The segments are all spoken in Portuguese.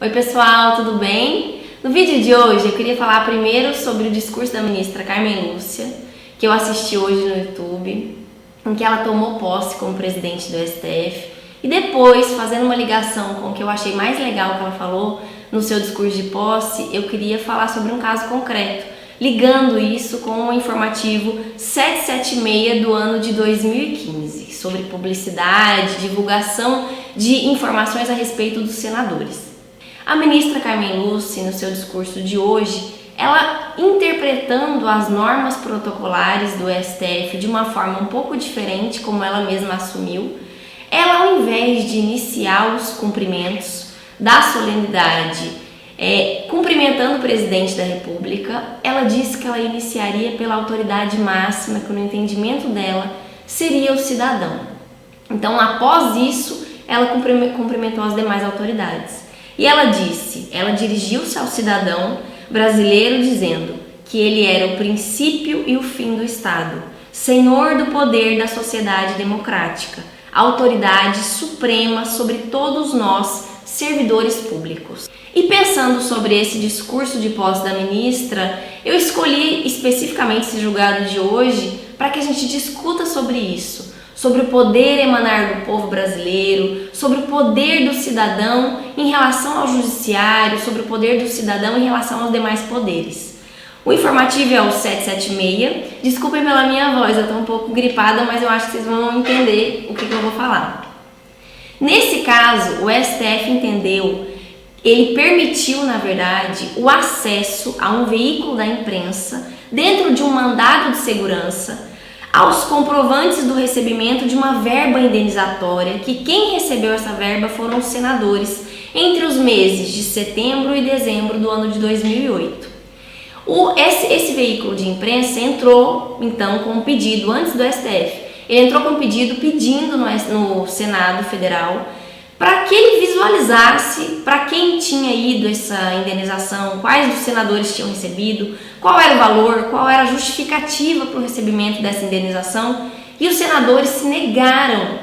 Oi pessoal, tudo bem? No vídeo de hoje eu queria falar primeiro sobre o discurso da ministra Carmen Lúcia, que eu assisti hoje no YouTube, em que ela tomou posse como presidente do STF, e depois, fazendo uma ligação com o que eu achei mais legal que ela falou no seu discurso de posse, eu queria falar sobre um caso concreto, ligando isso com o informativo 776 do ano de 2015, sobre publicidade, divulgação de informações a respeito dos senadores. A ministra Carmen Lúcia, no seu discurso de hoje, ela interpretando as normas protocolares do STF de uma forma um pouco diferente, como ela mesma assumiu, ela, ao invés de iniciar os cumprimentos da solenidade, cumprimentando o presidente da República, ela disse que ela iniciaria pela autoridade máxima, que no entendimento dela seria o cidadão. Então, após isso, ela cumprimentou as demais autoridades. E ela dirigiu-se ao cidadão brasileiro dizendo que ele era o princípio e o fim do Estado, senhor do poder da sociedade democrática, autoridade suprema sobre todos nós, servidores públicos. E pensando sobre esse discurso de posse da ministra, eu escolhi especificamente esse julgado de hoje para que a gente discuta sobre isso, sobre o poder emanar do povo brasileiro, sobre o poder do cidadão em relação ao judiciário, sobre o poder do cidadão em relação aos demais poderes. O informativo é o 776. Desculpem pela minha voz, eu estou um pouco gripada, mas eu acho que vocês vão entender o que eu vou falar. Nesse caso, o STF entendeu, ele permitiu, na verdade, o acesso a um veículo da imprensa dentro de um mandado de segurança aos comprovantes do recebimento de uma verba indenizatória, que quem recebeu essa verba foram os senadores entre os meses de setembro e dezembro do ano de 2008. Esse veículo de imprensa entrou, então, com um pedido antes do STF. Ele entrou com um pedido pedindo no Senado Federal para que ele visualizasse para quem tinha ido essa indenização, quais dos senadores tinham recebido, qual era o valor, qual era a justificativa para o recebimento dessa indenização, e os senadores se negaram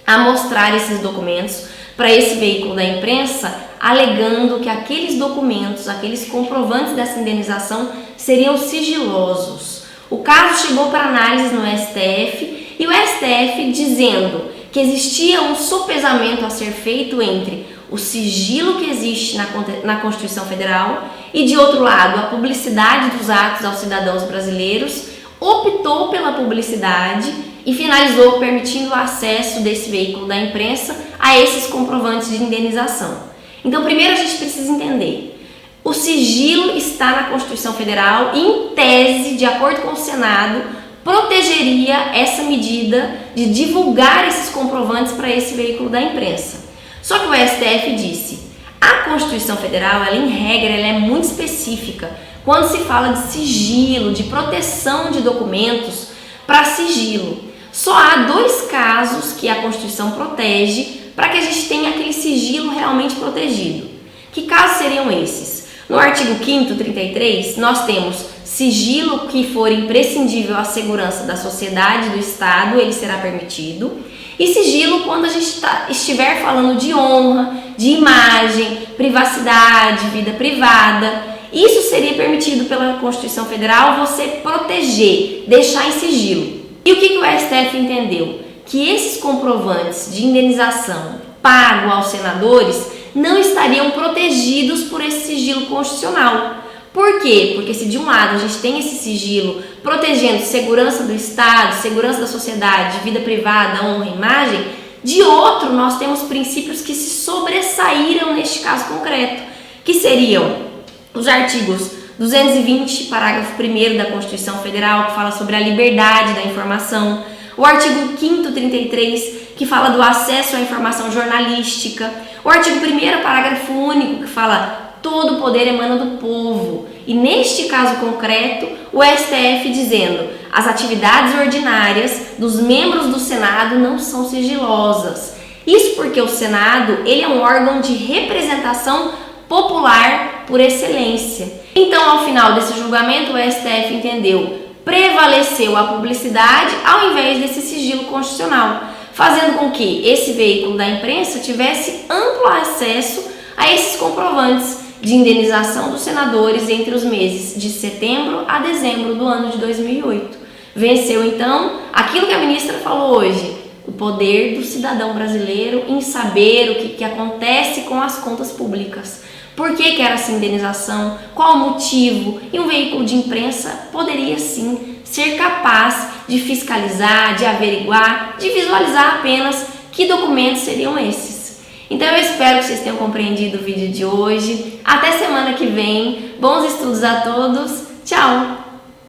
a mostrar esses documentos para esse veículo da imprensa, alegando que aqueles documentos, aqueles comprovantes dessa indenização seriam sigilosos. O caso chegou para análise no STF e o STF dizendo que existia um sopesamento a ser feito entre o sigilo que existe na Constituição Federal e, de outro lado, a publicidade dos atos aos cidadãos brasileiros, optou pela publicidade e finalizou permitindo o acesso desse veículo da imprensa a esses comprovantes de indenização. Então, primeiro a gente precisa entender, o sigilo está na Constituição Federal e, em tese, de acordo com o Senado, protegeria essa medida de divulgar esses comprovantes para esse veículo da imprensa. Só que o STF disse, a Constituição Federal, ela em regra, ela é muito específica quando se fala de sigilo, de proteção de documentos para sigilo. Só há dois casos que a Constituição protege para que a gente tenha aquele sigilo realmente protegido. Que casos seriam esses? No artigo 5º, 33, nós temos sigilo que for imprescindível à segurança da sociedade, do Estado, ele será permitido. E sigilo quando a gente estiver falando de honra, de imagem, privacidade, vida privada. Isso seria permitido pela Constituição Federal, você proteger, deixar em sigilo. E o que o STF entendeu? Que esses comprovantes de indenização pagos aos senadores não estariam protegidos por esse sigilo constitucional. Por quê? Porque se de um lado a gente tem esse sigilo protegendo segurança do Estado, segurança da sociedade, vida privada, honra e imagem, de outro nós temos princípios que se sobressaíram neste caso concreto, que seriam os artigos 220, parágrafo 1º da Constituição Federal, que fala sobre a liberdade da informação, o artigo 5º, 33, que fala do acesso à informação jornalística, o artigo 1º, parágrafo único, que fala todo o poder emana do povo. E neste caso concreto, o STF dizendo as atividades ordinárias dos membros do Senado não são sigilosas. Isso porque o Senado ele é um órgão de representação popular por excelência. Então, ao final desse julgamento, o STF entendeu, prevaleceu a publicidade ao invés desse sigilo constitucional, fazendo com que esse veículo da imprensa tivesse amplo acesso a esses comprovantes de indenização dos senadores entre os meses de setembro a dezembro do ano de 2008. Venceu então aquilo que a ministra falou hoje, o poder do cidadão brasileiro em saber o que acontece com as contas públicas. Por que era essa indenização? Qual o motivo? E um veículo de imprensa poderia sim ser capaz de fiscalizar, de averiguar, de visualizar apenas que documentos seriam esses. Então eu espero que vocês tenham compreendido o vídeo de hoje. Até semana que vem. Bons estudos a todos. Tchau!